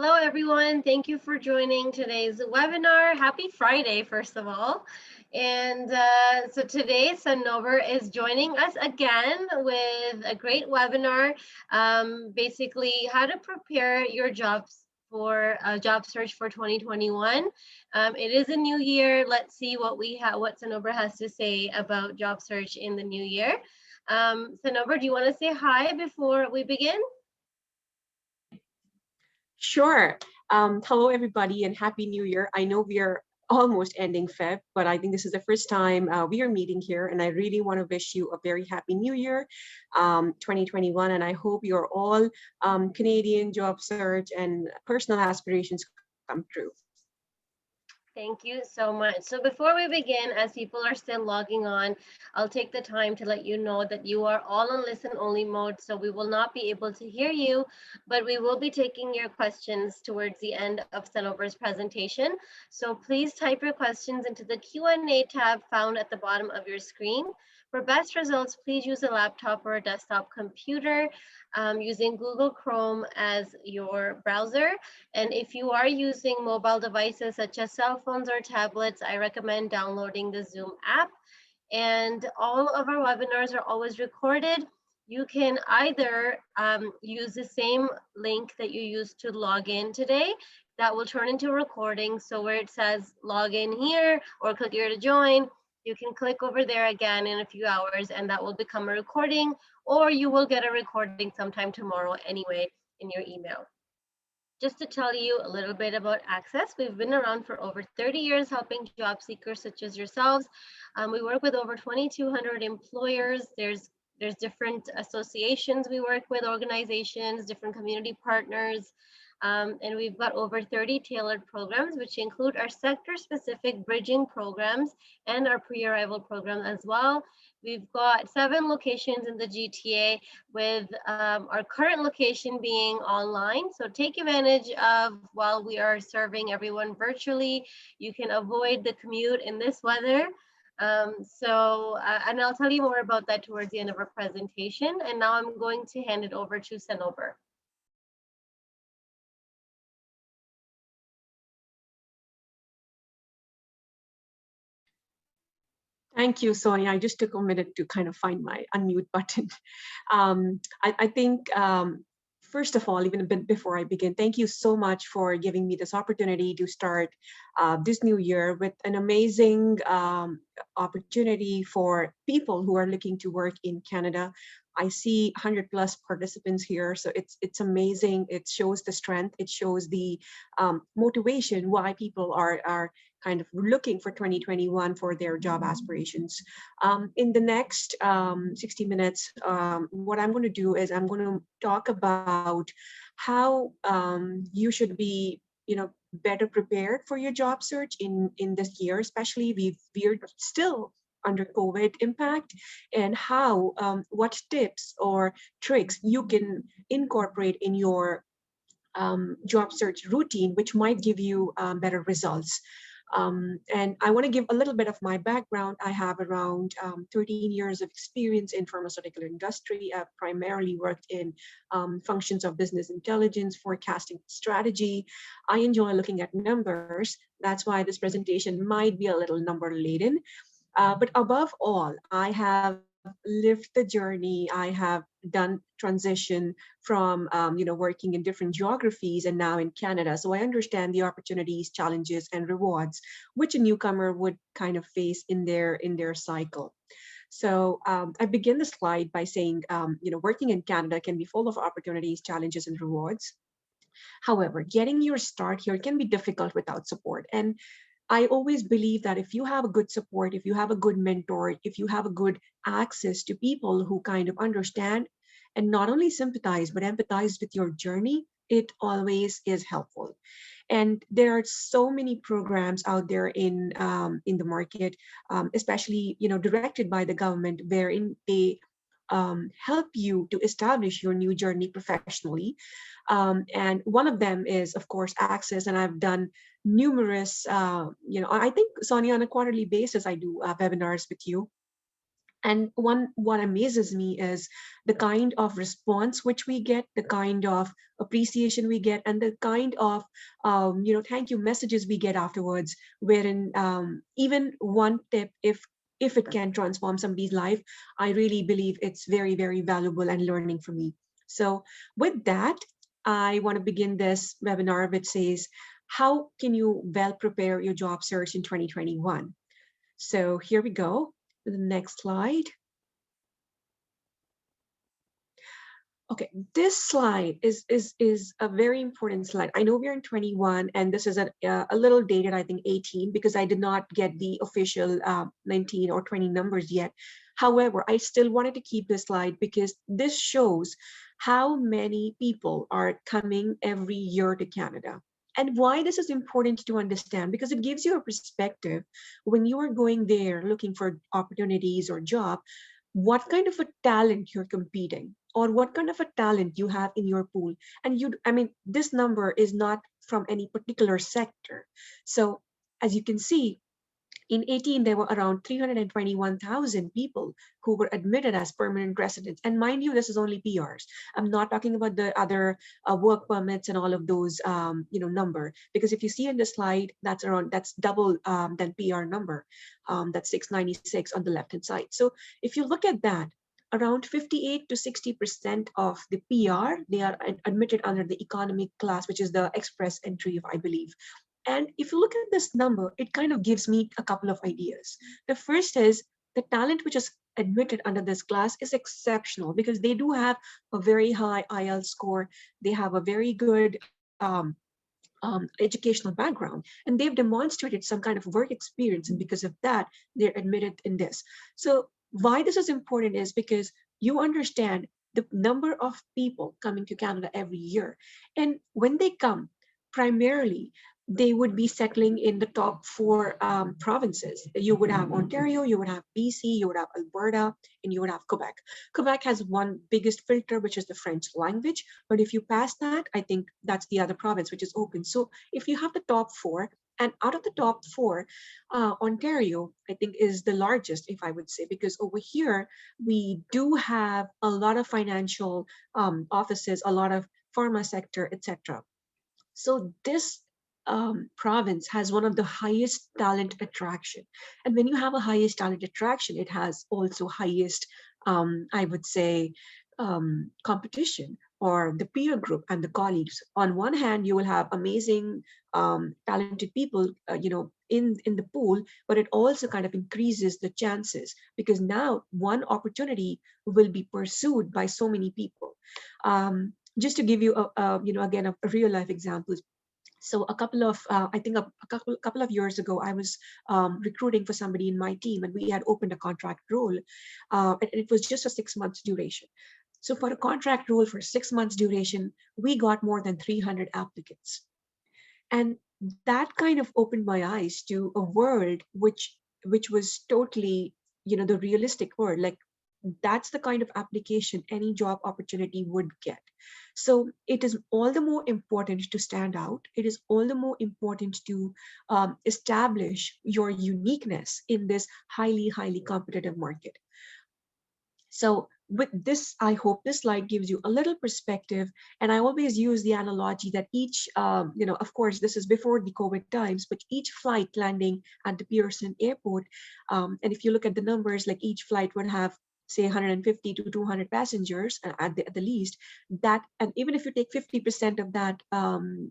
Hello, everyone. Thank you for joining today's webinar. Happy Friday, first of all. And so today, Sanover is joining us again with a great webinar, basically how to prepare your jobs for a job search for 2021. It is a new year. Let's see what Sanover has to say about job search in the new year. Sanover, do you want to say hi before we begin? Sure. Hello, everybody, and Happy New Year. I know we are almost ending Feb, but I think this is the first time we are meeting here, and I really want to wish you a very Happy New Year, 2021, and I hope you're all Canadian job search and personal aspirations come true. Thank you so much. So before we begin, as people are still logging on, I'll take the time to let you know that you are all on listen only mode, so we will not be able to hear you, but we will be taking your questions towards the end of Sanover's presentation. So please type your questions into the Q&A tab found at the bottom of your screen. For best results, please use a laptop or a desktop computer using Google Chrome as your browser. And if you are using mobile devices such as cell phones or tablets, I recommend downloading the Zoom app. And all of our webinars are always recorded. You can either use the same link that you used to log in today. That will turn into a recording. So where it says log in here or click here to join, you can click over there again in a few hours and that will become a recording, or you will get a recording sometime tomorrow anyway in your email. Just to tell you a little bit about ACCES, we've been around for over 30 years helping job seekers such as yourselves. We work with over 2,200 employers. There's different associations we work with, organizations, different community partners. And we've got over 30 tailored programs, which include our sector-specific bridging programs and our pre-arrival program as well. We've got 7 locations in the GTA, with our current location being online. So take advantage of while we are serving everyone virtually. You can avoid the commute in this weather. And I'll tell you more about that towards the end of our presentation. And now I'm going to hand it over to Sanover. Thank you, Sonia. I just took a minute to kind of find my unmute button. I think, first of all, even a bit before I begin, thank you so much for giving me this opportunity to start this new year with an amazing opportunity for people who are looking to work in Canada. I see 100+ participants here, so it's amazing. It shows the strength. It shows the motivation why people are kind of looking for 2021 for their job aspirations. In the next 60 minutes, what I'm going to do is I'm going to talk about how you should be, better prepared for your job search in this year. Especially we're still under COVID impact, and how what tips or tricks you can incorporate in your job search routine, which might give you better results. And I want to give a little bit of my background. I have around 13 years of experience in pharmaceutical industry. I've primarily worked in functions of business intelligence, forecasting, strategy. I enjoy looking at numbers. That's why this presentation might be a little number laden. But above all, I have lived the journey. I have done transition from working in different geographies and now in Canada. So I understand the opportunities, challenges, and rewards which a newcomer would kind of face in their cycle. So I begin the slide by saying, working in Canada can be full of opportunities, challenges, and rewards. However, getting your start here can be difficult without support. And I always believe that if you have a good support, if you have a good mentor, if you have a good access to people who kind of understand and not only sympathize, but empathize with your journey, it always is helpful. And there are so many programs out there in the market, especially, directed by the government, wherein they help you to establish your new journey professionally. And one of them is, of course, ACCES. And I've done numerous, I think, Sonia, on a quarterly basis, I do webinars with you. And what amazes me is the kind of response which we get, the kind of appreciation we get, and the kind of thank you messages we get afterwards. Wherein even one tip, if it can transform somebody's life, I really believe it's very, very valuable and learning for me. So with that, I want to begin this webinar which says, how can you well prepare your job search in 2021? So here we go. The next slide. Okay, this slide is a very important slide. I know we're in 21, and this is a little dated, I think 18, because I did not get the official 19 or 20 numbers yet. However, I still wanted to keep this slide because this shows how many people are coming every year to Canada. And why this is important to understand, because it gives you a perspective when you are going there looking for opportunities or job, what kind of a talent you're competing, or what kind of a talent you have in your pool. And this number is not from any particular sector. So as you can see, in 18, there were around 321,000 people who were admitted as permanent residents. And mind you, this is only PRs. I'm not talking about the other work permits and all of those, number. Because if you see in the slide, that's double than PR number. That's 696 on the left-hand side. So if you look at that, around 58 to 60% of the PR, they are admitted under the economic class, which is the express entry, I believe. And if you look at this number, it kind of gives me a couple of ideas. The first is the talent which is admitted under this class is exceptional because they do have a very high IELTS score. They have a very good educational background, and they've demonstrated some kind of work experience. And because of that, they're admitted in this. So why this is important is because you understand the number of people coming to Canada every year. And when they come, primarily, they would be settling in the top four provinces. You would have Ontario, you would have BC, you would have Alberta, and you would have Quebec. Quebec has one biggest filter, which is the French language. But if you pass that, I think that's the other province which is open. So if you have the top four, and out of the top four, Ontario, I think, is the largest, if I would say, because over here, we do have a lot of financial offices, a lot of pharma sector, etc. So this province has one of the highest talent attraction. And when you have a highest talent attraction, it has also highest, I would say, competition or the peer group and the colleagues. On one hand, you will have amazing, talented people, in the pool, but it also kind of increases the chances because now one opportunity will be pursued by so many people. Just to give you again a real life example. So a couple of I think a couple of years ago, I was recruiting for somebody in my team, and we had opened a contract role, and it was just a 6 months duration. So for a contract role for 6 months duration, we got more than 300 applicants, and that kind of opened my eyes to a world which was totally, the realistic world. Like, that's the kind of application any job opportunity would get. So it is all the more important to stand out. It is all the more important to establish your uniqueness in this highly, highly competitive market. So with this, I hope this slide gives you a little perspective. And I always use the analogy that each, of course, this is before the COVID times, but each flight landing at the Pearson Airport, and if you look at the numbers, like each flight would have, say, 150 to 200 passengers at the least. That, and even if you take 50% of that,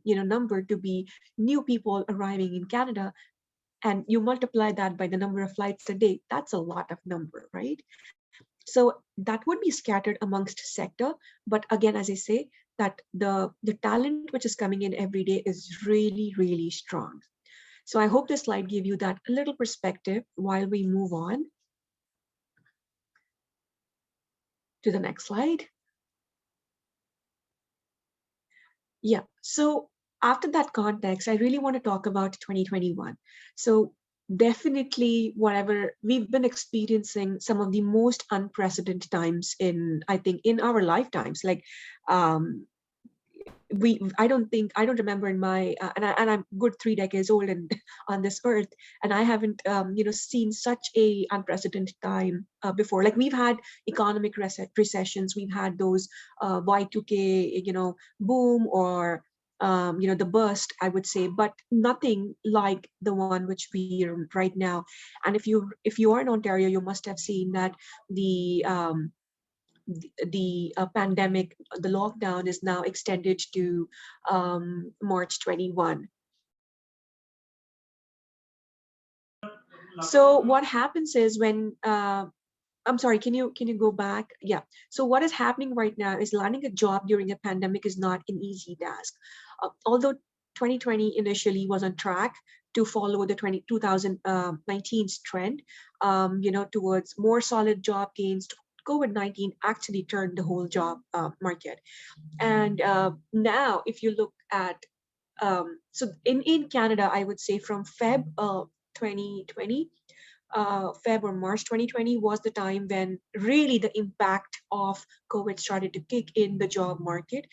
number to be new people arriving in Canada, and you multiply that by the number of flights a day, that's a lot of number, right? So that would be scattered amongst sector. But again, as I say, that the talent which is coming in every day is really, really strong. So I hope this slide gave you that little perspective while we move on to the next slide. Yeah, so after that context, I really want to talk about 2021. So definitely, whatever we've been experiencing, some of the most unprecedented times in, I think, in our lifetimes. Like, I don't remember in my and I'm good 3 decades old and on this earth, and I haven't seen such a unprecedented time before. Like, we've had economic recessions, we've had those Y2K boom, or the burst, I would say, but nothing like the one which we are right now. And if you are in Ontario, you must have seen that the pandemic, the lockdown is now extended to March 21. So what happens is when I'm sorry, can you go back? Yeah. So what is happening right now is landing a job during a pandemic is not an easy task. Although 2020 initially was on track to follow the 2019's trend, towards more solid job gains, COVID-19 actually turned the whole job market. And now, if you look at so in Canada, I would say from Feb 2020, Feb or March 2020 was the time when really the impact of COVID started to kick in the job market.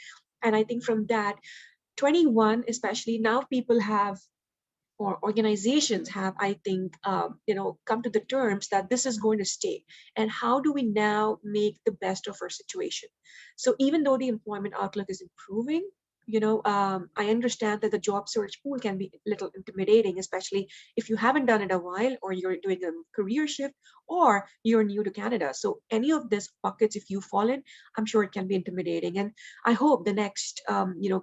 And I think from that, 21 especially, now people have, or organizations have, I think, come to the terms that this is going to stay. And how do we now make the best of our situation? So even though the employment outlook is improving, I understand that the job search pool can be a little intimidating, especially if you haven't done it a while, or you're doing a career shift, or you're new to Canada. So any of these buckets, if you fall in, I'm sure it can be intimidating. And I hope the next,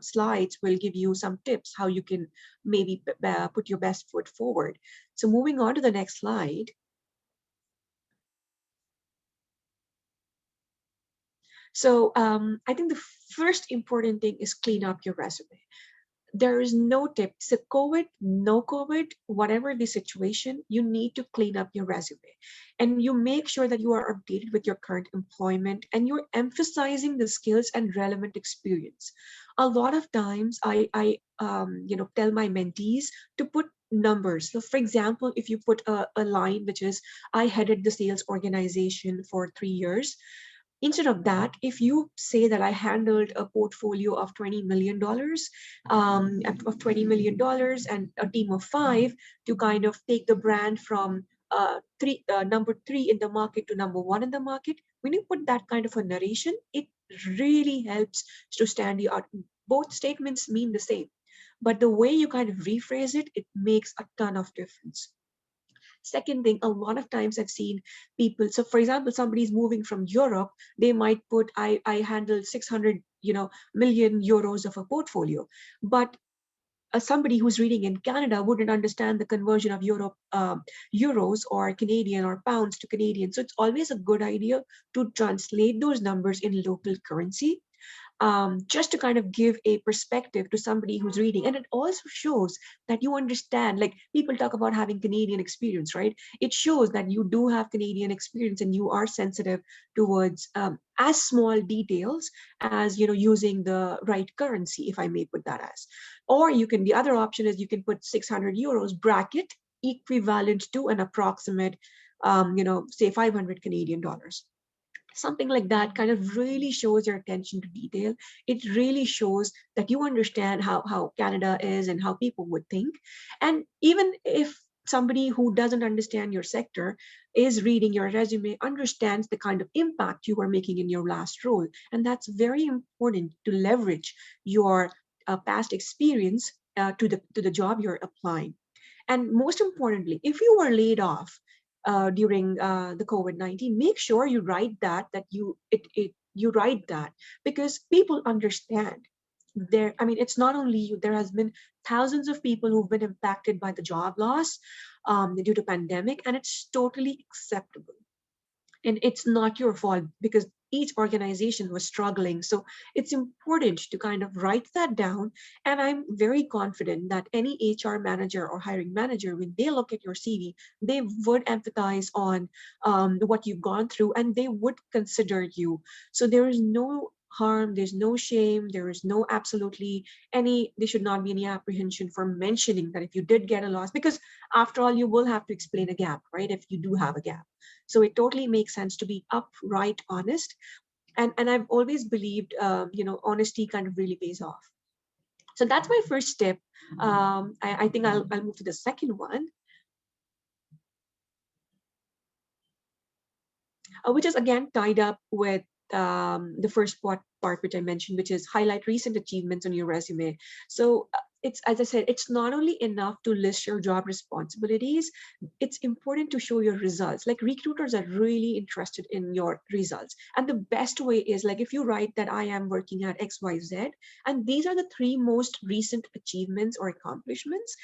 slides will give you some tips how you can maybe put your best foot forward. So moving on to the next slide. So I think the first important thing is clean up your resume. There is no tip. So COVID, no COVID, whatever the situation, you need to clean up your resume. And you make sure that you are updated with your current employment, and you're emphasizing the skills and relevant experience. A lot of times I tell my mentees to put numbers. So for example, if you put a line which is, I headed the sales organization for 3 years. Instead of that, if you say that I handled a portfolio of $20 million, of $20 million, and a team of 5 to kind of take the brand from number 3 in the market to number 1 in the market, when you put that kind of a narration, it really helps to stand you out. Both statements mean the same, but the way you kind of rephrase it, it makes a ton of difference. Second thing, a lot of times I've seen people, so for example, somebody's moving from Europe, they might put, I handle 600 million euros of a portfolio. But somebody who's reading in Canada wouldn't understand the conversion of euros or Canadian or pounds to Canadian. So it's always a good idea to translate those numbers in local currency, just to kind of give a perspective to somebody who's reading. And it also shows that you understand, like people talk about having Canadian experience, right? It shows that you do have Canadian experience and you are sensitive towards as small details as, using the right currency, if I may put that as. Or you can, the other option is you can put 600 euros bracket equivalent to an approximate, say 500 Canadian dollars. Something like that kind of really shows your attention to detail. It really shows that you understand how Canada is and how people would think. And even if somebody who doesn't understand your sector is reading your resume, understands the kind of impact you are making in your last role. And that's very important to leverage your past experience to the job you're applying. And most importantly, if you were laid off during the COVID-19, make sure you write that you write that, because people understand. There, I mean, it's not only you. There has been thousands of people who've been impacted by the job loss due to pandemic, and it's totally acceptable. And it's not your fault, because each organization was struggling. So it's important to kind of write that down. And I'm very confident that any HR manager or hiring manager, when they look at your CV, they would empathize on what you've gone through, and they would consider you. So there is no harm, there's no shame, there is no absolutely there should not be any apprehension for mentioning that if you did get a loss, because after all, you will have to explain a gap, right? If you do have a gap. So it totally makes sense to be upright, honest. And I've always believed, honesty kind of really pays off. So that's my first tip. I think I'll move to the second one, which is again tied up with the first part which I mentioned, which is highlight recent achievements on your resume. So it's, as I said, it's not only enough to list your job responsibilities, it's important to show your results. Like recruiters are really interested in your results. And the best way is like if you write that I am working at XYZ, and these are the three most recent achievements or accomplishments,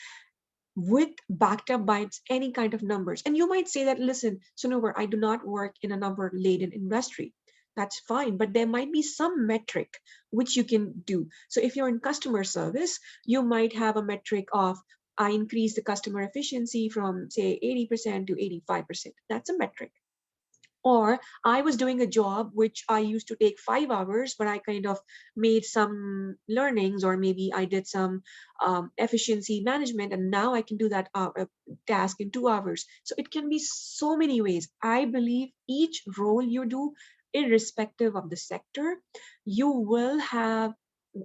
with backed up by any kind of numbers. And you might say that, listen, Sunover, I do not work in a number laden industry. That's fine, but there might be some metric which you can do. So if you're in customer service, you might have a metric of, I increase the customer efficiency from say 80% to 85%. That's a metric. Or I was doing a job which I used to take 5 hours, but I kind of made some learnings, or maybe I did some efficiency management, and now I can do that task in 2 hours. So it can be so many ways. I believe each role you do, irrespective of the sector, you will have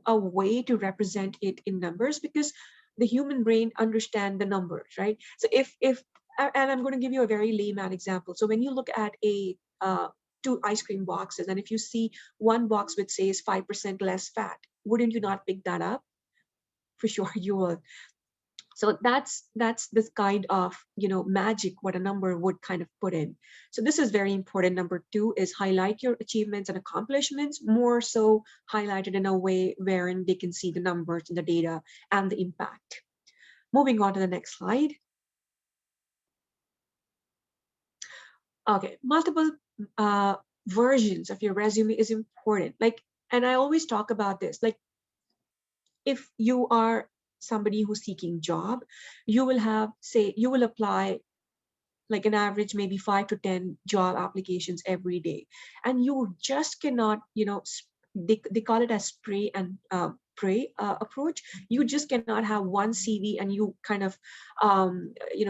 a way to represent it in numbers, because the human brain understand the numbers, right? So if and I'm going to give you a very layman example. So when you look at a two ice cream boxes, and if you see one box which says 5% less fat, wouldn't you not pick that up? For sure you will. So that's this kind of, magic what a number would kind of put in. So this is very important. Number two is highlight your achievements and accomplishments, more so highlighted in a way wherein they can see the numbers and the data and the impact. Moving on to the next slide. Okay, multiple uh, versions of your resume is important. Like, and I always talk about this. Like, if you are somebody who's seeking job, you will have, say, you will apply like an average maybe 5 to 10 job applications every day, and you just cannot, they call it a spray and pray approach. You just cannot have one CV and you kind of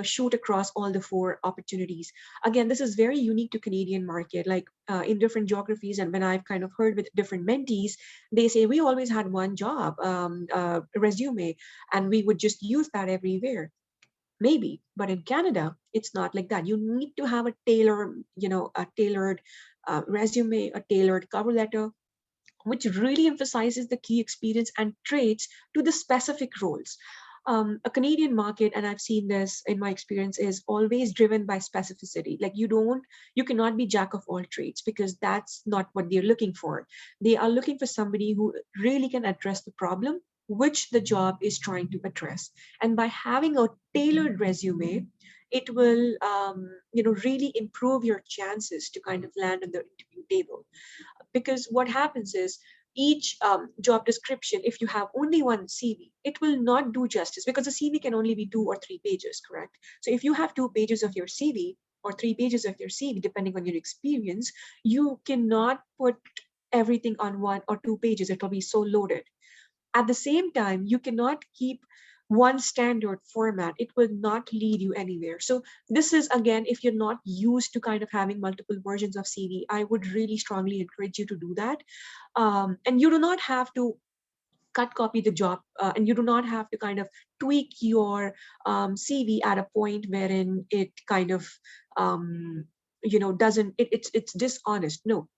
shoot across all the four opportunities. Again, this is very unique to Canadian market. Like in different geographies, and when I've kind of heard with different mentees, they say we always had one job resume, and we would just use that everywhere. Maybe, but in Canada it's not like that. You need to have a tailored resume, a tailored cover letter, which really emphasizes the key experience and traits to the specific roles. A Canadian market, and I've seen this in my experience, is always driven by specificity. Like you cannot be jack of all trades, because that's not what they're looking for. They are looking for somebody who really can address the problem which the job is trying to address. And by having a tailored resume, it will, really improve your chances to kind of land on the interview table. Because what happens is, each job description, if you have only one CV, it will not do justice, because a CV can only be 2 or 3 pages, correct? So if you have 2 pages of your CV, or 3 pages of your CV, depending on your experience, you cannot put everything on 1 or 2 pages. It will be so loaded. At the same time, you cannot keep one standard format. It will not lead you anywhere. So this is, again, if you're not used to kind of having multiple versions of CV, I would really strongly encourage you to do that. And you do not have to cut copy the job, and you do not have to kind of tweak your CV at a point wherein it kind of doesn't, it's dishonest. No,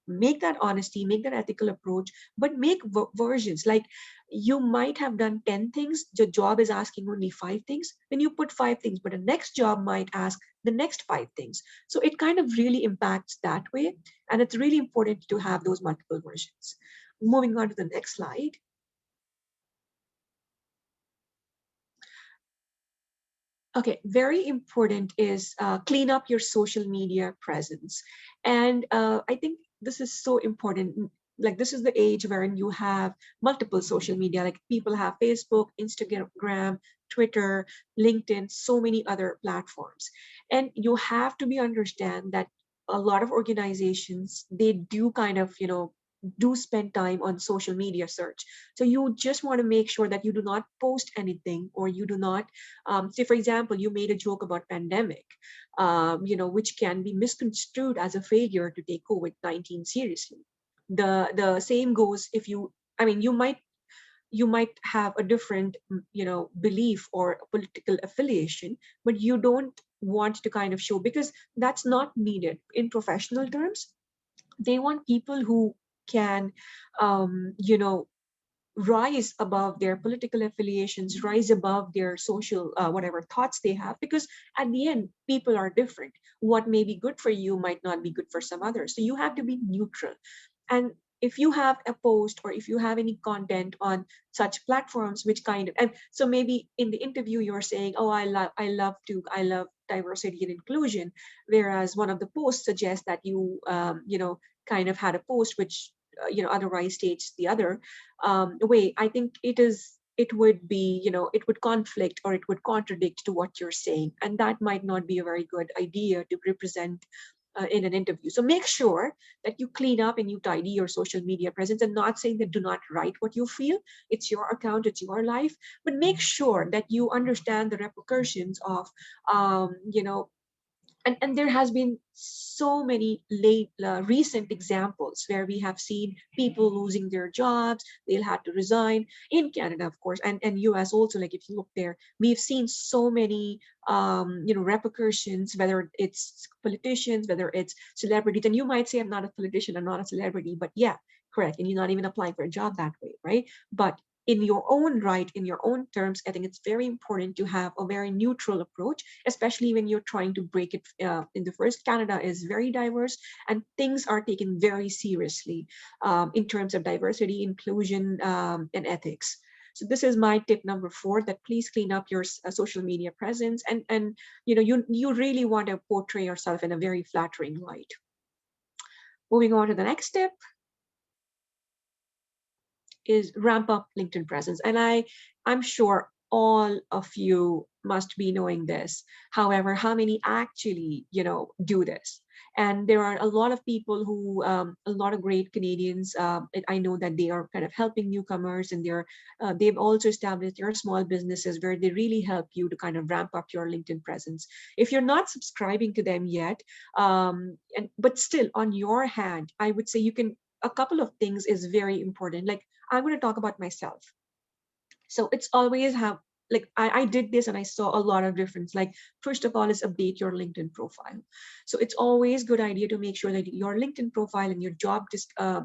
make that honesty, make that ethical approach, but make versions. Like, you might have done 10 things, the job is asking only 5 things, then you put 5 things, but the next job might ask the next 5 things. So it kind of really impacts that way, and it's really important to have those multiple versions. Moving on to the next slide. Okay, very important is clean up your social media presence. And I think this is so important. Like, this is the age wherein you have multiple social media, like people have Facebook, Instagram, Twitter, LinkedIn, so many other platforms. And you have to be understand that a lot of organizations, they do kind of, do spend time on social media search. So you just want to make sure that you do not post anything, or you do not, say for example, you made a joke about pandemic, which can be misconstrued as a failure to take COVID-19 seriously. The same goes if you, I mean, you might you might have a different, belief or a political affiliation, but you don't want to kind of show, because that's not needed in professional terms. They want people who can, um, you know rise above their political affiliations, rise above their social, whatever thoughts they have, because at the end, people are different. What may be good for you might not be good for some others. So you have to be neutral. And if you have a post, or if you have any content on such platforms, which kind of, and so maybe in the interview you're saying, oh, I love diversity and inclusion, whereas one of the posts suggests that you, kind of had a post which, otherwise states the other way. I think it would be, it would conflict, or it would contradict to what you're saying, and that might not be a very good idea to represent in an interview. So make sure that you clean up and you tidy your social media presence. And not saying that do not write what you feel. It's your account, it's your life. But make sure that you understand the repercussions of, and there has been so many recent examples where we have seen people losing their jobs. They'll have to resign in Canada, of course, and US also. Like, if you look there, we've seen so many repercussions, whether it's politicians, whether it's celebrities. And you might say, I'm not a politician, I'm not a celebrity, but yeah, correct, and you're not even applying for a job that way, right? But in your own right, in your own terms, I think it's very important to have a very neutral approach, especially when you're trying to break it in the first. Canada is very diverse, and things are taken very seriously in terms of diversity, inclusion, and ethics. So this is my tip number 4, that please clean up your social media presence, and you really want to portray yourself in a very flattering light. Moving on to the next tip is ramp up LinkedIn presence. And I'm sure all of you must be knowing this. However, how many actually, do this? And there are a lot of people who, a lot of great Canadians. I know that they are kind of helping newcomers, and they've also established their small businesses where they really help you to kind of ramp up your LinkedIn presence. If you're not subscribing to them yet, but still on your hand, I would say you can. A couple of things is very important. Like, I'm going to talk about myself. So it's always have, like, I did this and I saw a lot of difference. Like, first of all is update your LinkedIn profile. So it's always good idea to make sure that your LinkedIn profile and your job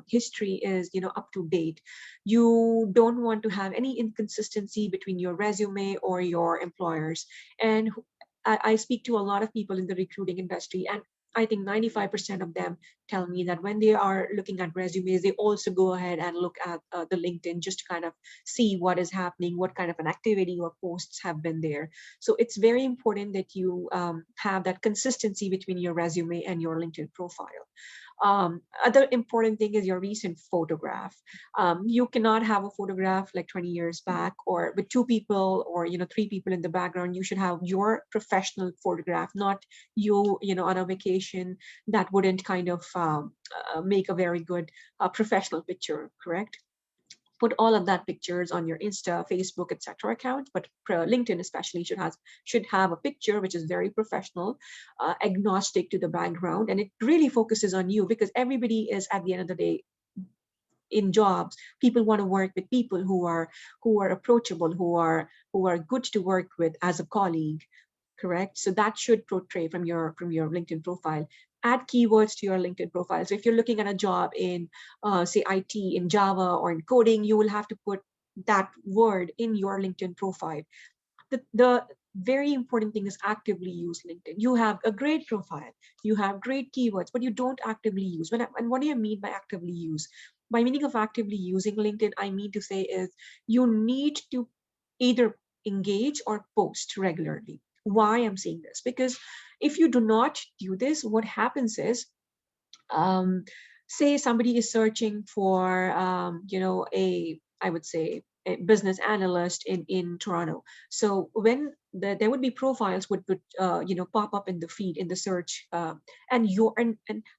history is, up to date. You don't want to have any inconsistency between your resume or your employers. And I speak to a lot of people in the recruiting industry, and I think 95% of them tell me that when they are looking at resumes, they also go ahead and look at the LinkedIn, just to kind of see what is happening, what kind of an activity or posts have been there. So it's very important that you have that consistency between your resume and your LinkedIn profile. Other important thing is your recent photograph. You cannot have a photograph like 20 years back, or with 2 people or 3 people in the background. You should have your professional photograph, not you on a vacation. That wouldn't kind of make a very good professional picture, correct? Put all of that pictures on your Insta, Facebook, etc. account, but LinkedIn especially should have a picture which is very professional, agnostic to the background, and it really focuses on you, because everybody is, at the end of the day, in jobs, people want to work with people who are approachable, who are good to work with as a colleague, correct? So that should portray from your LinkedIn profile. Add keywords to your LinkedIn profile. So if you're looking at a job in, say, IT, in Java, or in coding, you will have to put that word in your LinkedIn profile. The very important thing is actively use LinkedIn. You have a great profile, you have great keywords, but you don't actively use. And what do you mean by actively use? By meaning of actively using LinkedIn, I mean to say is you need to either engage or post regularly. Why I'm saying this? Because if you do not do this, what happens is, um, say somebody is searching for, I would say, a business analyst in Toronto. So when there would be profiles would pop up in the feed, in the search, and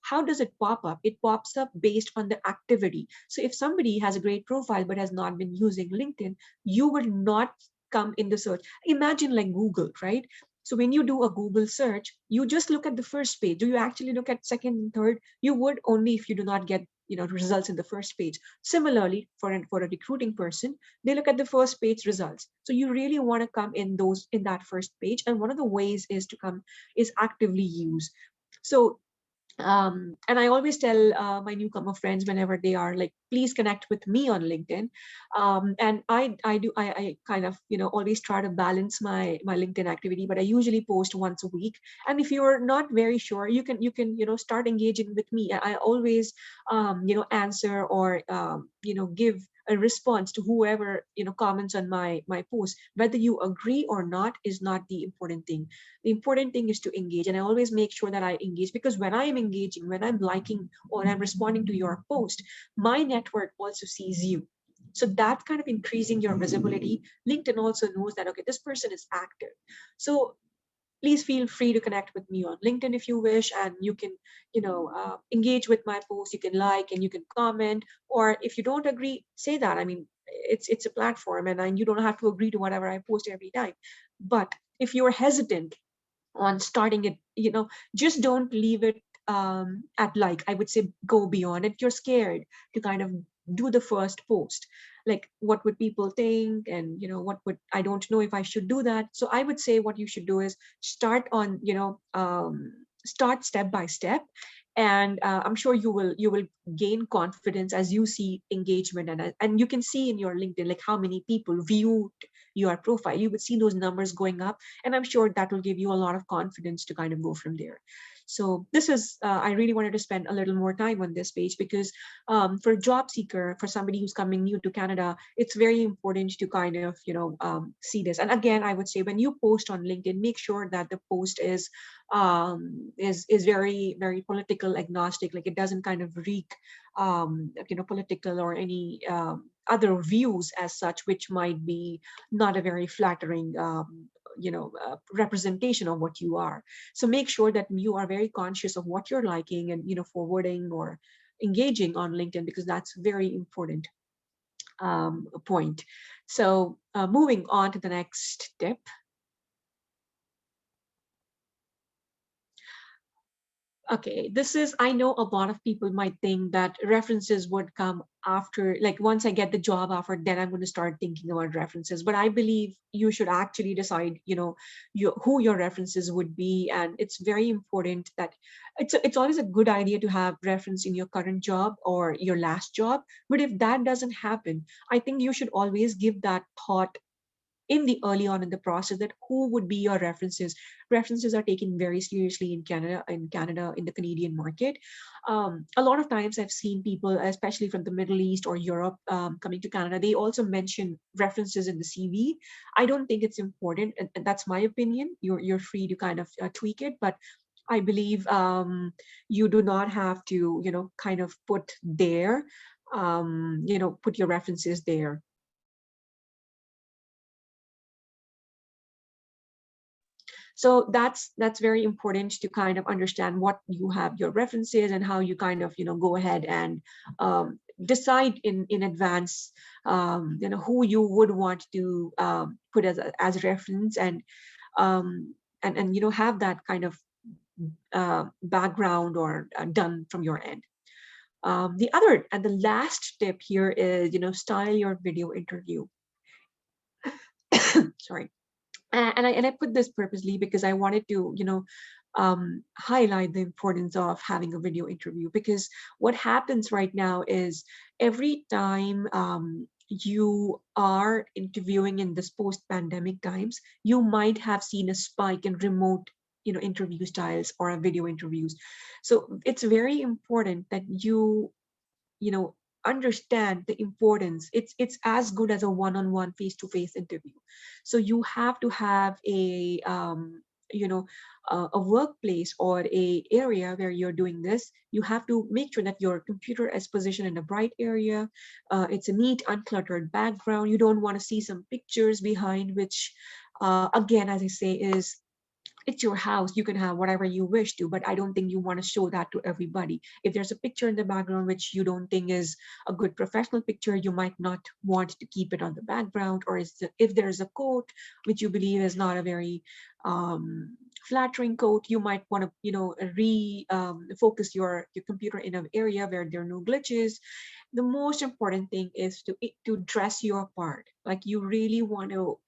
how does it pop up? It pops up based on the activity. So if somebody has a great profile but has not been using LinkedIn, you will not come in the search. Imagine like Google, right? So when you do a Google search, you just look at the first page. Do you actually look at second and third? You would only if you do not get results in the first page. Similarly, for a recruiting person, they look at the first page results. So you really want to come in that first page, and one of the ways is actively use. So and I always tell my newcomer friends whenever they are like, please connect with me on LinkedIn. And I kind of always try to balance my LinkedIn activity, but I usually post once a week. And if you're not very sure, you can start engaging with me. I always answer or give a response to whoever comments on my post. Whether you agree or not is not the important thing. The important thing is to engage, and I always make sure that I engage, because when I am engaging, when I'm liking or I'm responding to your post, my network also sees you. So that kind of increasing your visibility. LinkedIn also knows that, okay, this person is active. So please feel free to connect with me on LinkedIn if you wish, and you can engage with my post. You can like and you can comment, or if you don't agree, say that. I mean, it's a platform, and you don't have to agree to whatever I post every time. But if you're hesitant on starting it, just don't leave it at like. I would say go beyond it. You're scared to kind of do the first post, like what would people think, and what would, I don't know if I should do that. So I would say what you should do is start step by step, and I'm sure you will gain confidence as you see engagement, and you can see in your LinkedIn like how many people viewed your profile. You would see those numbers going up, and I'm sure that will give you a lot of confidence to kind of go from there. So this is I really wanted to spend a little more time on this page, because for a job seeker, for somebody who's coming new to Canada, it's very important to kind of see this. And again, I would say when you post on LinkedIn, make sure that the post is very, very political agnostic. Like it doesn't kind of reek political or any other views as such, which might be not a very flattering representation of what you are. So make sure that you are very conscious of what you're liking and forwarding or engaging on LinkedIn, because that's very important point. So moving on to the next tip. Okay, this is, I know a lot of people might think that references would come after, like once I get the job offer, then I'm going to start thinking about references. But I believe you should actually decide, who your references would be. And it's very important that it's always a good idea to have reference in your current job or your last job. But if that doesn't happen, I think you should always give that thought in the early on in the process, that who would be your references. References are taken very seriously in Canada, in the Canadian market. A lot of times I've seen people, especially from the Middle East or Europe, coming to Canada, they also mention references in the CV. I don't think it's important, and that's my opinion. You're free to kind of tweak it, but I believe you do not have to kind of put there put your references there. So that's very important to kind of understand what you have your references, and how you kind of go ahead and decide in advance who you would want to put as reference, and have that kind of background or done from your end. The other and the last tip here is style your video interview. Sorry. And I put this purposely because I wanted to highlight the importance of having a video interview, because what happens right now is every time you are interviewing in this post-pandemic times, you might have seen a spike in remote interview styles or video interviews. So it's very important that you know understand the importance. It's as good as a one-on-one face-to-face interview. So you have to have you know a workplace or a area where you're doing this. You have to make sure that your computer is positioned in a bright area. It's a neat, uncluttered background. You don't want to see some pictures behind, which again, as I say, is it's your house. You can have whatever you wish to, but I don't think you want to show that to everybody. If there's a picture in the background which you don't think is a good professional picture, you might not want to keep it on the background. Or if there's a quote which you believe is not a very flattering code. You might want to, focus your computer in an area where there are no glitches. The most important thing is to dress your part. Like you really want to,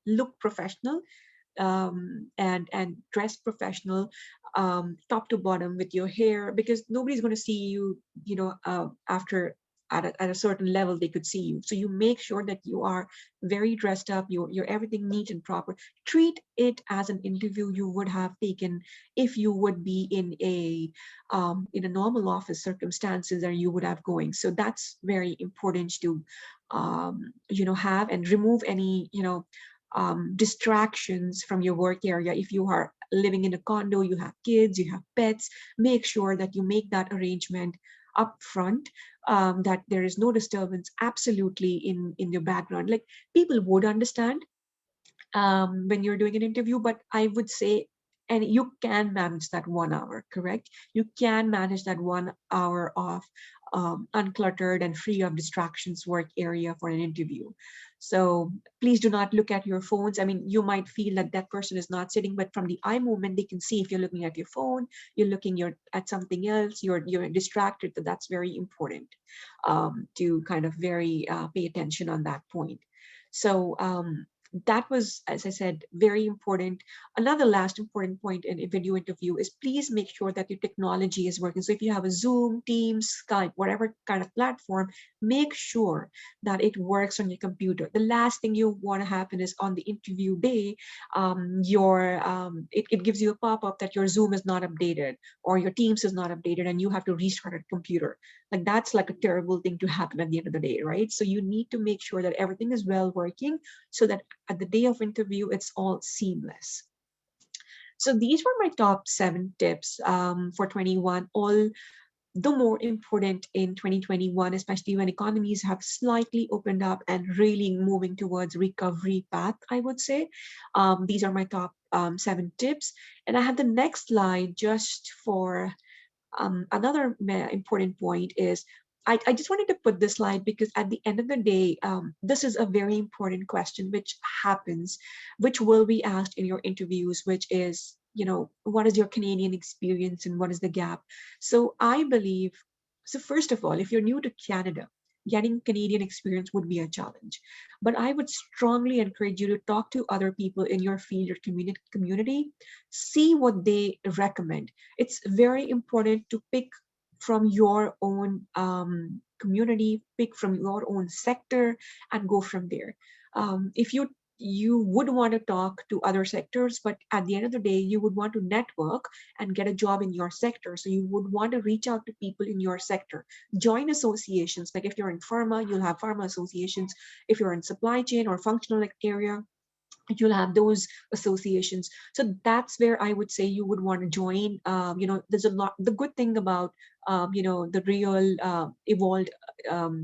look professional, and dress professional, top to bottom with your hair, because nobody's going to see you, after at a certain level they could see you. So you make sure that you are very dressed up, you're everything neat and proper. Treat it as an interview you would have taken if you would be in a normal office circumstances that you would have going. So that's very important to have, and remove any distractions from your work area. If you are living in a condo, you have kids, you have pets, make sure that you make that arrangement up front, that there is no disturbance absolutely in your background. Like people would understand when you're doing an interview, but I would say, and you can manage that 1 hour, correct? You can manage that 1 hour of uncluttered and free of distractions work area for an interview. So please do not look at your phones. I mean, you might feel that that person is not sitting, but from the eye movement, they can see if you're looking at your phone, you're looking at something else, you're distracted. So that's very important, to kind of very pay attention on that point. So that was, as I said, very important. Another last important point in a video interview is please make sure that your technology is working. So if you have a Zoom, Teams, Skype, whatever kind of platform, make sure that it works on your computer. The last thing you want to happen is on the interview day, it gives you a pop-up that your Zoom is not updated or your Teams is not updated and you have to restart a computer. Like that's like a terrible thing to happen at the end of the day, right? So you need to make sure that everything is well working so that at the day of interview, it's all seamless. So these were my top 7 tips for 21, all the more important in 2021, especially when economies have slightly opened up and really moving towards recovery path, I would say. These are my top 7 tips. And I have the next slide just for another important point is I just wanted to put this slide because at the end of the day, this is a very important question which happens, which will be asked in your interviews, which is, what is your Canadian experience and what is the gap? So I believe, so first of all, if you're new to Canada, getting Canadian experience would be a challenge. But I would strongly encourage you to talk to other people in your field, your community, see what they recommend. It's very important to pick from your own community, pick from your own sector, and go from there. If you would want to talk to other sectors, but at the end of the day, you would want to network and get a job in your sector. So you would want to reach out to people in your sector, join associations. Like if you're in pharma, you'll have pharma associations. If you're in supply chain or functional area, you'll have those associations. So that's where I would say you would want to join. There's a lot. The good thing about the real evolved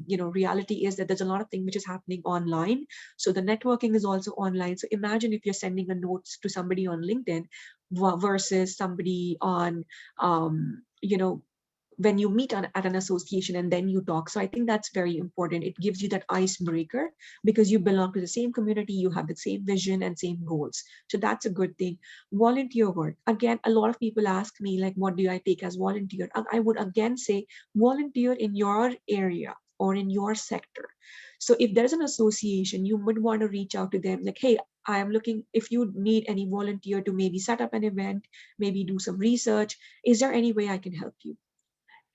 reality is that there's a lot of things which is happening online. So the networking is also online. So imagine if you're sending a note to somebody on LinkedIn versus somebody on when you meet at an association and then you talk. So I think that's very important. It gives you that icebreaker because you belong to the same community, you have the same vision and same goals. So that's a good thing. Volunteer work. Again, a lot of people ask me, like, what do I take as volunteer? I would again say volunteer in your area or in your sector. So if there's an association, you would want to reach out to them like, hey, I am looking, if you need any volunteer to maybe set up an event, maybe do some research, is there any way I can help you?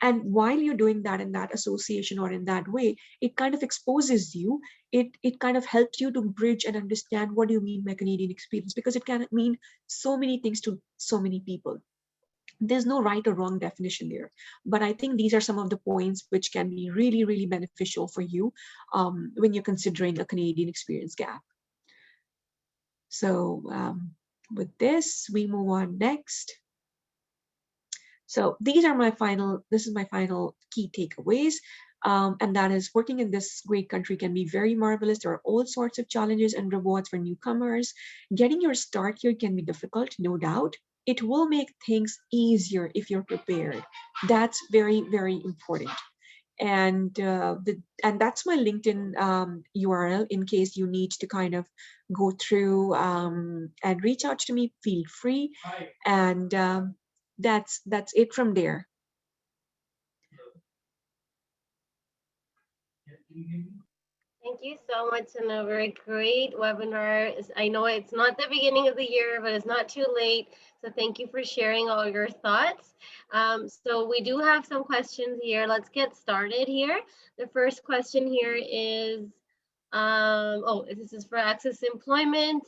And while you're doing that in that association or in that way, it kind of exposes you. It kind of helps you to bridge and understand what do you mean by Canadian experience, because it can mean so many things to so many people. There's no right or wrong definition there, but I think these are some of the points which can be really, really beneficial for you when you're considering a Canadian experience gap. So with this, we move on next. So these are this is my final key takeaways. And that is, working in this great country can be very marvelous. There are all sorts of challenges and rewards for newcomers. Getting your start here can be difficult, no doubt. It will make things easier if you're prepared. That's very, very important. And that's my LinkedIn URL in case you need to kind of go through and reach out to me. Feel free, and that's it from there. Thank you so much, and a very great webinar. I know it's not the beginning of the year, but it's not too late. So thank you for sharing all your thoughts. So we do have some questions here. Let's get started here. The first question here is, oh, this is for Access Employment.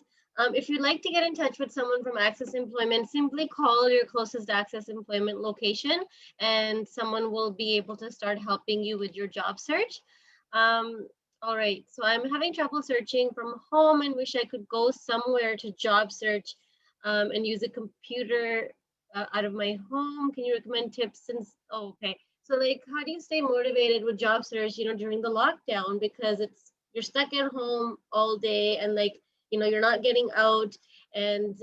If you'd like to get in touch with someone from Access Employment, simply call your closest Access Employment location and someone will be able to start helping you with your job search. All right, so I'm having trouble searching from home and wish I could go somewhere to job search and use a computer out of my home. Can you recommend tips since, oh, okay. So like, how do you stay motivated with job search, during the lockdown? Because you're stuck at home all day and like, you're not getting out and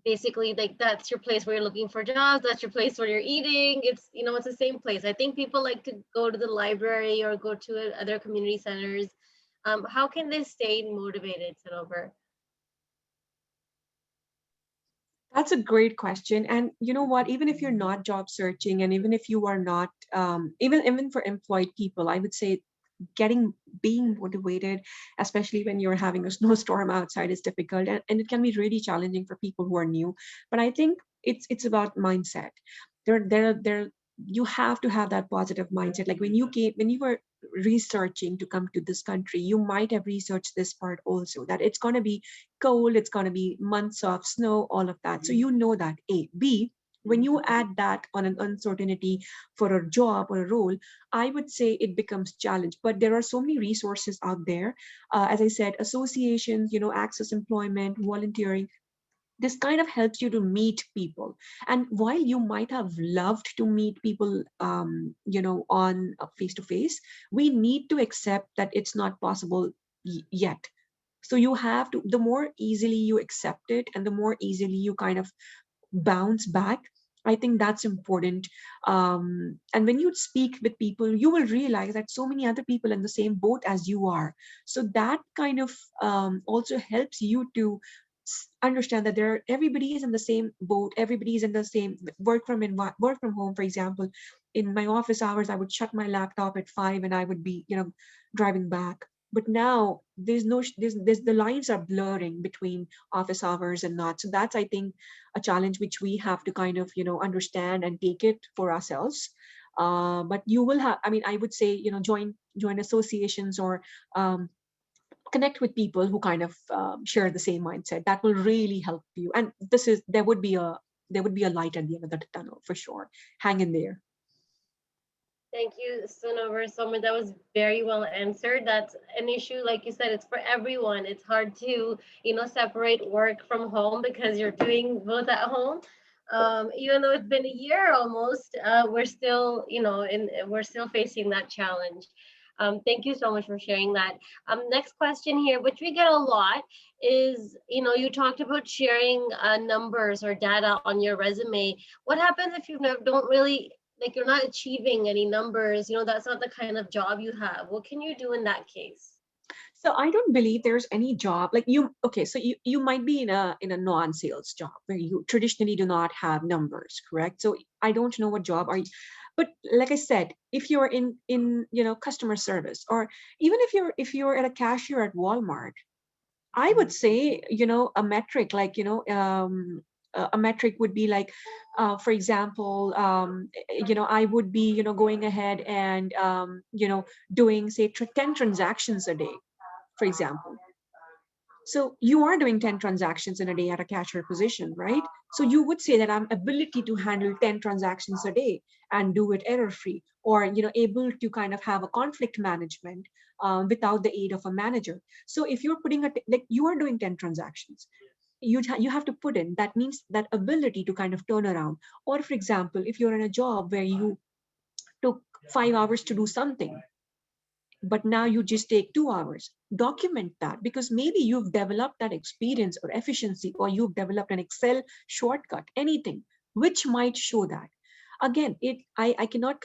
basically like that's your place where you're looking for jobs, that's your place where you're eating, it's the same place. I think people like to go to the library or go to other community centers. How can they stay motivated, Sanover? That's a great question. And you know what? Even if you're not job searching, and even if you are not, even for employed people, I would say being motivated, especially when you're having a snowstorm outside, is difficult, and it can be really challenging for people who are new. But I think it's about mindset. There you have to have that positive mindset. Like when you were researching to come to this country, you might have researched this part also, that it's going to be cold, it's going to be months of snow, all of that. So you know that. A. B, when you add that on an uncertainty for a job or a role, I would say it becomes challenge. But there are so many resources out there. As I said, associations, access employment, volunteering. This kind of helps you to meet people. And while you might have loved to meet people, on face to face, we need to accept that it's not possible yet. So you have to, the more easily you accept it and the more easily you kind of bounce back, I think that's important. And when you speak with people, you will realize that so many other people in the same boat as you are. So that kind of also helps you to understand that everybody is in the same boat, everybody is in the same work from home. For example, in my office hours, I would shut my laptop at 5 and I would be driving back. But now there's the lines are blurring between office hours and not. So that's, I think, a challenge which we have to kind of understand and take it for ourselves. But you will have, I mean, I would say, join associations or connect with people who kind of share the same mindset. That will really help you. And there would be a light at the end of the tunnel for sure. Hang in there. Thank you, Sanover, so much. That was very well answered. That's an issue, like you said, it's for everyone. It's hard to, separate work from home because you're doing both at home. Even though it's been a year almost, we're still, we're still facing that challenge. Thank you so much for sharing that. Next question here, which we get a lot, is, you talked about sharing numbers or data on your resume. What happens if you don't really, like, you're not achieving any numbers, that's not the kind of job you have? What can you do in that case? So I don't believe there's any job like okay, so you might be in a non-sales job where you traditionally do not have numbers, correct? So I don't know what job are you, but like I said, if you're in customer service, or even if you're at a cashier at Walmart, I would say, a metric, like, a metric would be like, for example, I would be, going ahead and, doing, say, 10 transactions a day, for example. So you are doing 10 transactions in a day at a cashier position, right? So you would say that I'm ability to handle 10 transactions a day and do it error free, or able to kind of have a conflict management without the aid of a manager. So if you're putting like you are doing 10 transactions, you have to put in, that means that ability to kind of turn around. Or for example, if you're in a job where you took 5 hours to do something, but now you just take 2 hours, document that, because maybe you've developed that experience or efficiency, or you've developed an Excel shortcut, anything which might show that. Again, I cannot,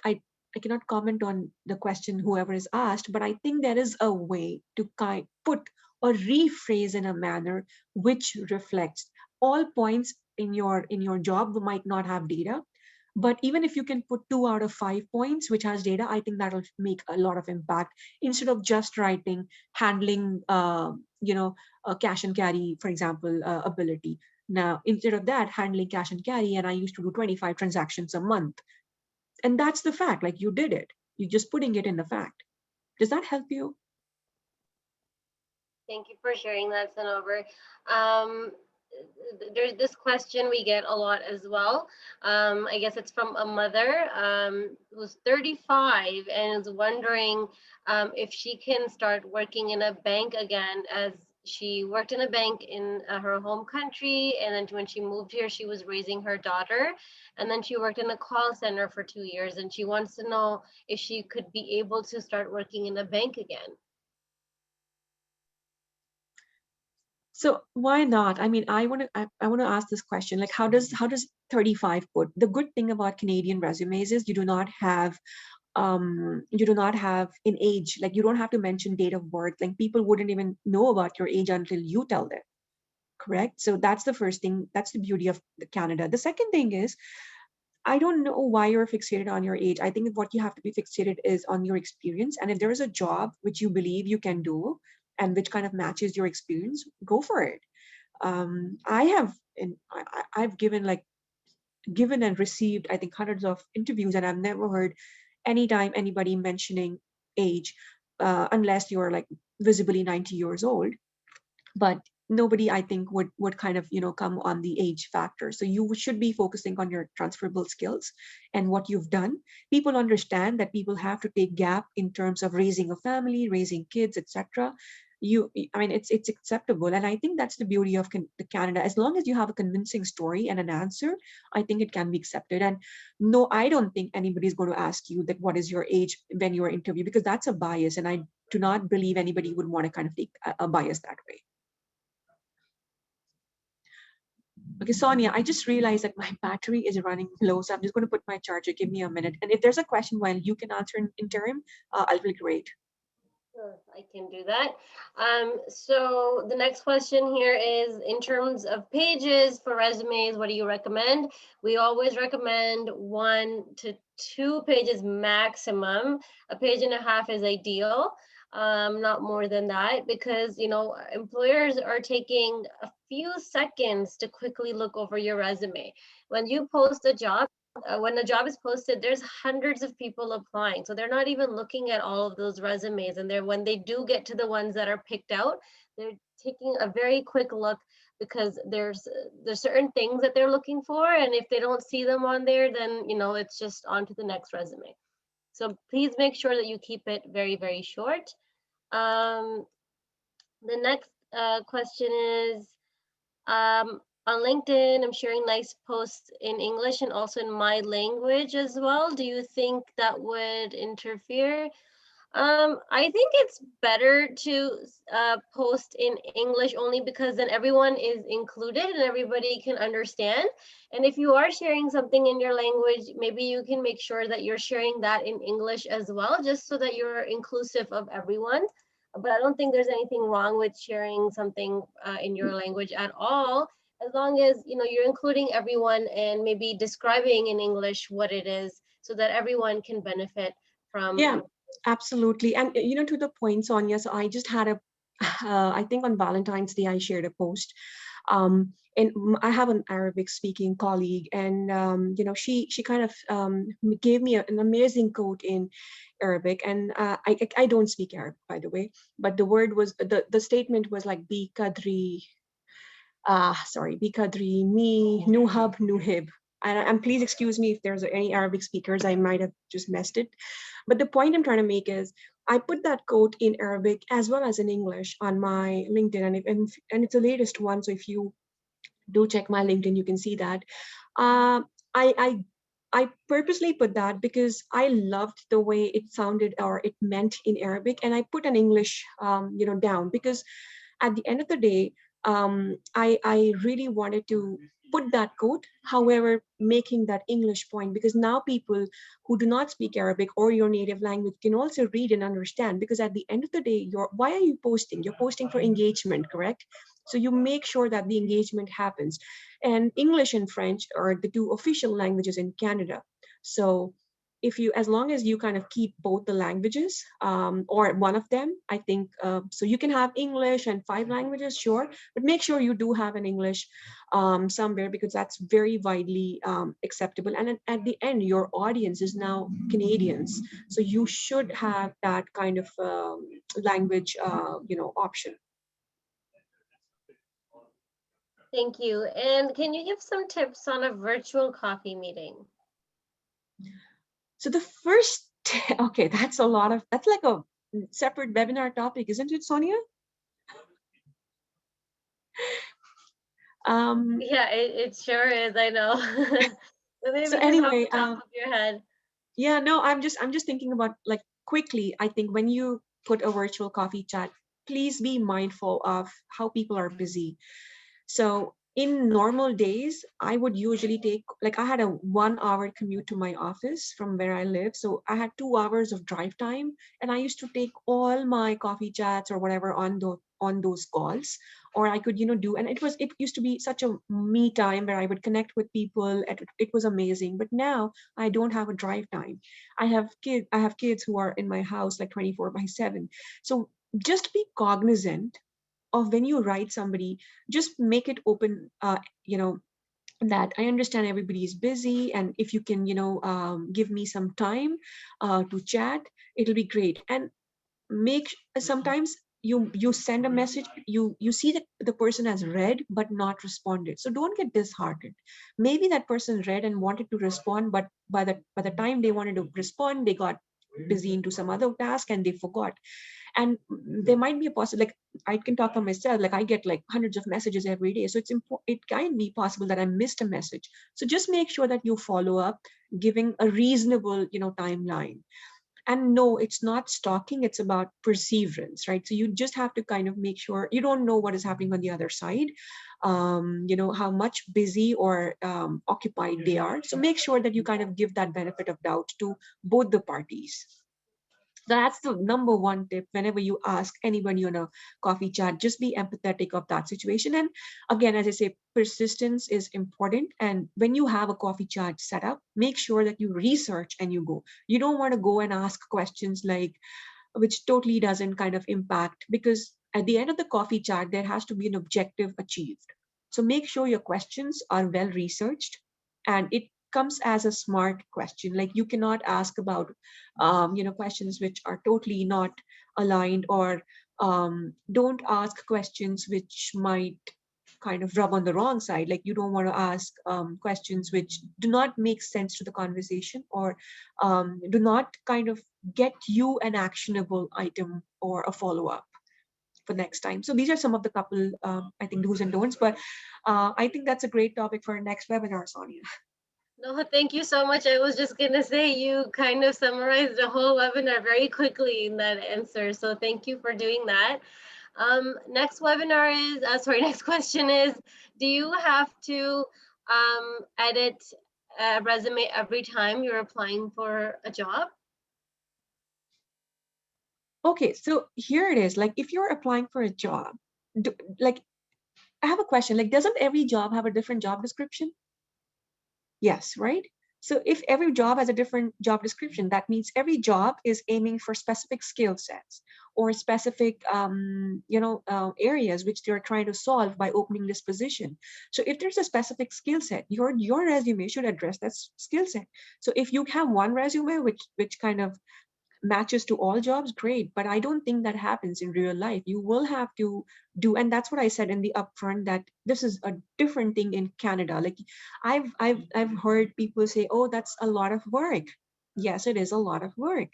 comment on the question whoever is asked, but I think there is a way to put or rephrase in a manner which reflects all points in your job might not have data, but even if you can put 2 out of 5 points which has data, I think that'll make a lot of impact, instead of just writing handling cash and carry, for example, ability. Now, instead of that, handling cash and carry, and I used to do 25 transactions a month. And that's the fact, like you did it. You're just putting it in the fact. Does that help you? Thank you for sharing that, Sanover. Um, there's this question we get a lot as well. I guess it's from a mother who's 35 and is wondering if she can start working in a bank again, as she worked in a bank in her home country, and then when she moved here, she was raising her daughter, and then she worked in a call center for 2 years, and she wants to know if she could be able to start working in a bank again. So why not? I mean, I want to ask this question. Like, how does 35 put? The good thing about Canadian resumes is you do not have an age. Like, you don't have to mention date of birth. Like, people wouldn't even know about your age until you tell them. Correct. So that's the first thing. That's the beauty of Canada. The second thing is, I don't know why you're fixated on your age. I think what you have to be fixated is on your experience. And if there is a job which you believe you can do and which kind of matches your experience, go for it. I have, I've given and received, I think, hundreds of interviews, and I've never heard anytime anybody mentioning age, unless you're like visibly 90 years old. But nobody, I think, would kind of come on the age factor. So you should be focusing on your transferable skills and what you've done. People understand that people have to take gap in terms of raising a family, raising kids, etc. I mean, it's acceptable, and I think that's the beauty of the Canada. As long as you have a convincing story and an answer, I think it can be accepted. And no, I don't think anybody's going to ask you that what is your age when you are interviewed, because that's a bias, and I do not believe anybody would want to kind of take a bias that way. Okay, Sonia, I just realized that my battery is running low, so I'm just going to put my charger. Give me a minute. And if there's a question while you can answer in interim, I'll be great. Sure, I can do that. So the next question here is, in terms of pages for resumes, what do you recommend? We always recommend 1 to 2 pages maximum. A page and a half is ideal, not more than that, because employers are taking a few seconds to quickly look over your resume. When you post a job, when a job is posted, there's hundreds of people applying. So they're not even looking at all of those resumes. And when they do get to the ones that are picked out, they're taking a very quick look, because there's certain things that they're looking for. And if they don't see them on there, then, it's just on to the next resume. So please make sure that you keep it very, very short. The next question is, on LinkedIn, I'm sharing nice posts in English and also in my language as well. Do you think that would interfere? I think it's better to post in English, only because then everyone is included and everybody can understand. And if you are sharing something in your language, maybe you can make sure that you're sharing that in English as well, just so that you're inclusive of everyone. But I don't think there's anything wrong with sharing something in your language at all, as long as you're including everyone and maybe describing in English what it is, so that everyone can benefit from. Yeah, absolutely. And to the point, Sonia, so I just had I think on Valentine's Day, I shared a post. And I have an Arabic speaking colleague, and she kind of gave me an amazing quote in Arabic. And I don't speak Arabic, by the way, but the statement was like, bi kadri, bi kadri mi nuhab nuhib. And please excuse me if there's any Arabic speakers, I might have just messed it. But the point I'm trying to make is, I put that quote in Arabic as well as in English on my LinkedIn, and it's the latest one. So if you do check my LinkedIn, you can see that. I purposely put that because I loved the way it sounded or it meant in Arabic, and I put an English down, because at the end of the day, I really wanted to put that quote, however, making that English point, because now people who do not speak Arabic or your native language can also read and understand. Because at the end of the day, why are you posting? You're posting for engagement, correct? So you make sure that the engagement happens. And English and French are the two official languages in Canada. So if you, as long as you kind of keep both the languages, or one of them, I think, so you can have English and 5 languages, sure, but make sure you do have an English somewhere, because that's very widely acceptable. And at the end, your audience is now Canadians, so you should have that kind of language option. Thank you. And can you give some tips on a virtual coffee meeting? So the first, okay, that's like a separate webinar topic, isn't it, Sonia? Um, Yeah, it sure is. I know. So so maybe just off anyway, the top of your head. yeah, no, I'm just thinking about, like, quickly, I think when you put a virtual coffee chat, please be mindful of how people are busy. So in normal days, I would usually take, like, I had a 1 hour commute to my office from where I live. So I had 2 hours of drive time, and I used to take all my coffee chats or whatever on those calls. Or I could, do, and it used to be such a me time where I would connect with people. It was amazing. But now I don't have a drive time. I have kids who are in my house like 24/7. So just be cognizant of when you write somebody, just make it open, that I understand everybody is busy, and if you can, give me some time to chat, it'll be great. And sometimes you send a message, you see that the person has read but not responded, so don't get disheartened. Maybe that person read and wanted to respond, but by the time they wanted to respond, they got busy into some other task and they forgot. And there might be a possible, like, I can talk for myself, like I get like hundreds of messages every day, so it can be possible that I missed a message. So just make sure that you follow up, giving a reasonable, timeline. And no, it's not stalking, it's about perseverance, right? So you just have to kind of make sure, you don't know what is happening on the other side, how much busy or occupied they are. So make sure that you kind of give that benefit of doubt to both the parties. That's the number one tip whenever you ask anybody on a coffee chat. Just be empathetic of that situation. And again, as I say, persistence is important. And when you have a coffee chat set up, make sure that you research and you go. You don't want to go and ask questions like, which totally doesn't kind of impact, because at the end of the coffee chat, there has to be an objective achieved. So make sure your questions are well researched, and it comes as a smart question. Like, you cannot ask about, questions which are totally not aligned, or don't ask questions which might kind of rub on the wrong side. Like, you don't want to ask questions which do not make sense to the conversation, or do not kind of get you an actionable item or a follow-up for next time. So these are some of the couple, I think, do's and don'ts. But I think that's a great topic for our next webinar, Sonia. No, thank you so much. I was just gonna say you kind of summarized the whole webinar very quickly in that answer. So thank you for doing that. Next webinar is, sorry, next question is, do you have to edit a resume every time you're applying for a job? Okay, so here it is. Like, if you're applying for a job, like, I have a question. Like, doesn't every job have a different job description? Yes, right? So if every job has a different job description, that means every job is aiming for specific skill sets or specific, areas which they're trying to solve by opening this position. So if there's a specific skill set, your resume should address that skill set. So if you have one resume which kind of matches to all jobs, great. But I don't think that happens in real life. You will have to do, and that's what I said in the upfront, that this is a different thing in Canada. Like, I've heard people say, oh, that's a lot of work. Yes, it is a lot of work.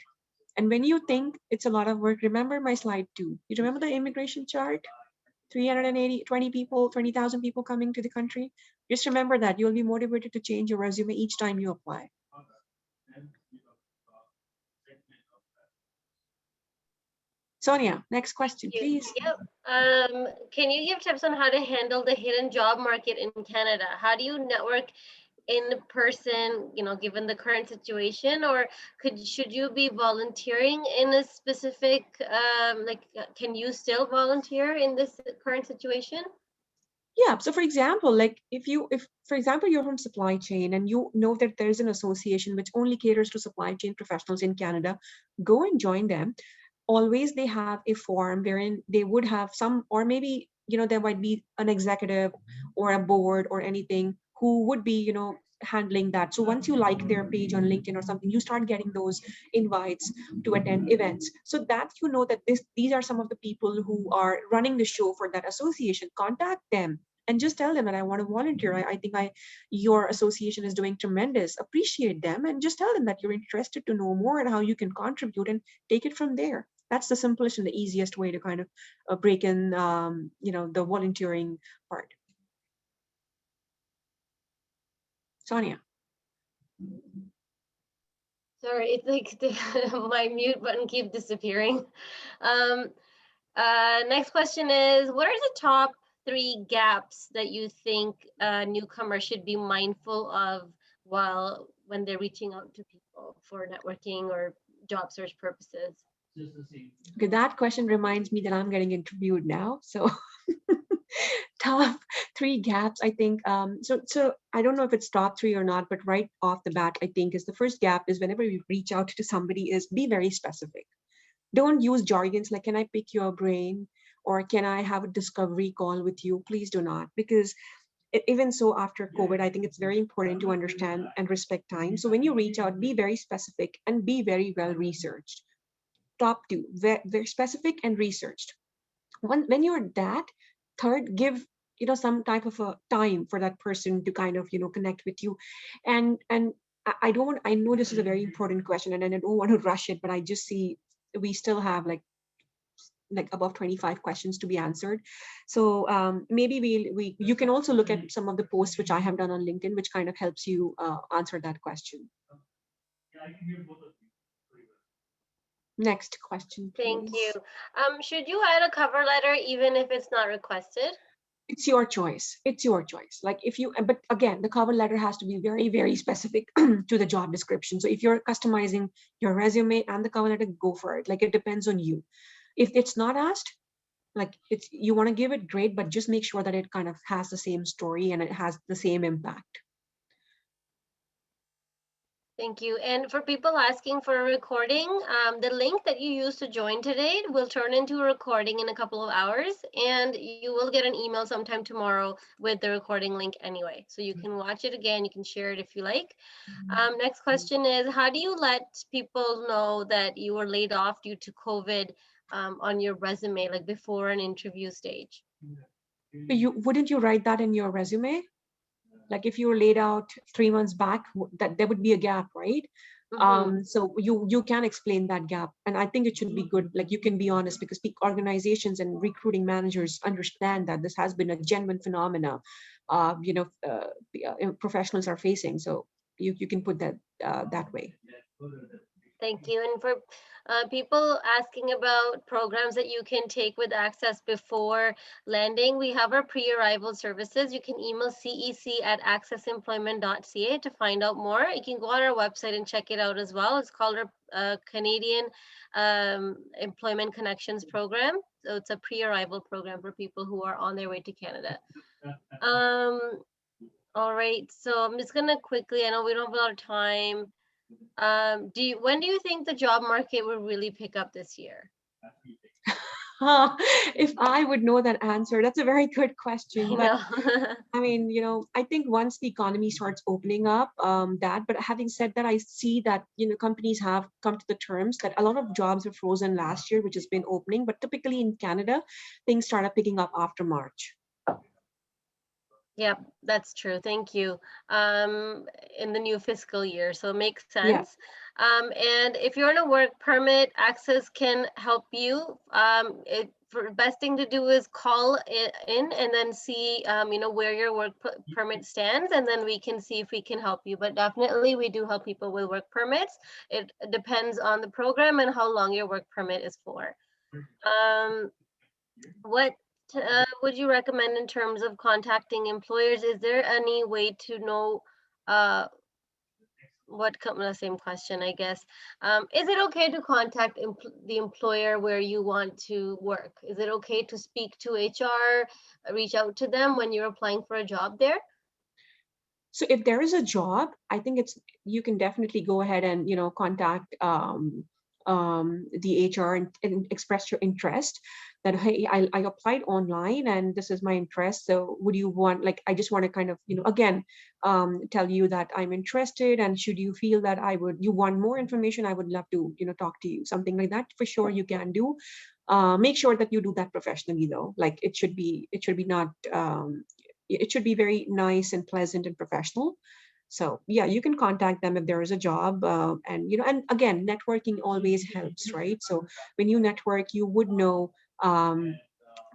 And when you think it's a lot of work, remember my slide 2. You remember the immigration chart? 20 people, 20,000 people coming to the country. Just remember that you'll be motivated to change your resume each time you apply. Sonia, next question, You. please. Yep. Can you give tips on how to handle the hidden job market in Canada? How do you network in person, given the current situation, or should you be volunteering in a specific, can you still volunteer in this current situation? Yeah, so for example, like if for example you're from supply chain and you know that there's an association which only caters to supply chain professionals in Canada, go and join them. Always they have a forum wherein they would have some, or maybe there might be an executive or a board or anything who would be handling that. So once you like their page on LinkedIn or something, you start getting those invites to attend events, so that that these are some of the people who are running the show for that association. Contact them and just tell them that I want to volunteer. I think your association is doing tremendous. Appreciate them and just tell them that you're interested to know more and how you can contribute, and take it from there. That's the simplest and the easiest way to kind of break in, the volunteering part. Sonia. Sorry, it's like my mute button keeps disappearing. Um, Next question is, what are the top 3 gaps that you think newcomers should be mindful of when they're reaching out to people for networking or job search purposes? Okay, that question reminds me that I'm getting interviewed now. So top 3 gaps, I think. So I don't know if it's top 3 or not, but right off the bat, I think is the first gap is whenever you reach out to somebody is be very specific. Don't use jargons like, can I pick your brain? Or can I have a discovery call with you? Please do not, because even so after COVID, I think it's very important to understand and respect time. So when you reach out, be very specific and be very well researched. Top 2, very, very specific and researched. When you're that, third, give some type of a time for that person to kind of connect with you. And I don't want, I know this is a very important question and I don't want to rush it, but I just see we still have like above 25 questions to be answered. So maybe you can also look at some of the posts which I have done on LinkedIn, which kind of helps you answer that question. Next question, Thank you. please. Should you add a cover letter even if it's not requested? It's your choice. It's your choice. Like if you, but again, the cover letter has to be very, very specific to the job description. So if you're customizing your resume and the cover letter, go for it. Like it depends on you. If it's not asked, like it's, you want to give it, great, but just make sure that it kind of has the same story and it has the same impact. Thank you. And for people asking for a recording, the link that you used to join today will turn into a recording in a couple of hours, and you will get an email sometime tomorrow with the recording link anyway. So you can watch it again, you can share it if you like. Next question is, how do you let people know that you were laid off due to COVID on your resume, like before an interview stage? Wouldn't you write that in your resume? Like if you were laid out 3 months back, that there would be a gap, right? So you can explain that gap, and I think it should be good. Like you can be honest, because organizations and recruiting managers understand that this has been a genuine phenomena. Professionals are facing. So you can put that that way. Thank you. And for people asking about programs that you can take with ACCES before landing, we have our pre-arrival services. You can email cec@accessemployment.ca to find out more. You can go on our website and check it out as well. It's called our Canadian Employment Connections Program. So it's a pre-arrival program for people who are on their way to Canada. All right, so I'm just gonna quickly, I know we don't have a lot of time. When do you think the job market will really pick up this year? If I would know that answer, that's a very good question. But I mean, I think once the economy starts opening up, but having said that, I see that, companies have come to the terms that a lot of jobs were frozen last year, which has been opening, but typically in Canada, things started picking up after March. Yep, that's true. Thank you. In the new fiscal year, so it makes sense. Yeah. And if you're on a work permit, ACCES can help you. The best thing to do is call in and then see, where your work permit stands, and then we can see if we can help you. But definitely, we do help people with work permits. It depends on the program and how long your work permit is for. Um, what would you recommend in terms of contacting employers? Is there any way to know uh, the same question, I guess. Is it okay to contact the employer where you want to work? Is it okay to speak to HR, reach out to them when you're applying for a job there? So if there is a job, I think you can definitely go ahead and contact the HR and express your interest that, hey, I applied online and this is my interest. So would you want, like, I just want to kind of again tell you that I'm interested, and should you feel that you want more information, I would love to talk to you, something like that. For sure you can do. Make sure that you do that professionally though. Like it should be not it should be very nice and pleasant and professional. So yeah, you can contact them if there is a job, and again, networking always helps, right? So when you network, you would know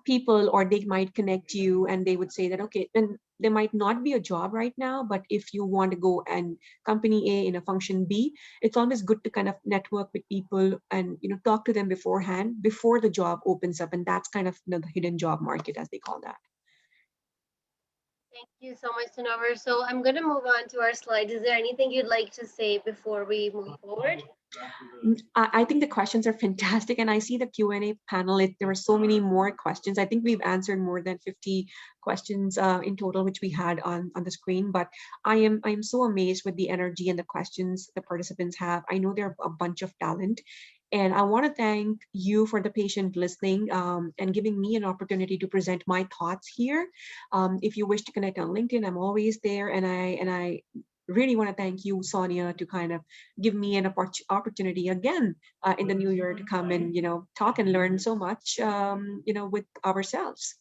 people, or they might connect you and they would say that, okay, then there might not be a job right now, but if you want to go and company A in a function B, it's always good to kind of network with people and talk to them beforehand, before the job opens up. And that's kind of the hidden job market, as they call that. Thank you so much, Sanover. So I'm going to move on to our slides. Is there anything you'd like to say before we move forward? I think the questions are fantastic, and I see the Q&A panel. There were so many more questions. I think we've answered more than 50 questions in total, which we had on the screen. But I am so amazed with the energy and the questions the participants have. I know they're a bunch of talent, and I want to thank you for the patient listening, and giving me an opportunity to present my thoughts here. If you wish to connect on LinkedIn, I'm always there, and I really want to thank you, Sonia, to kind of give me an opportunity again in the new year to come and talk and learn so much with ourselves.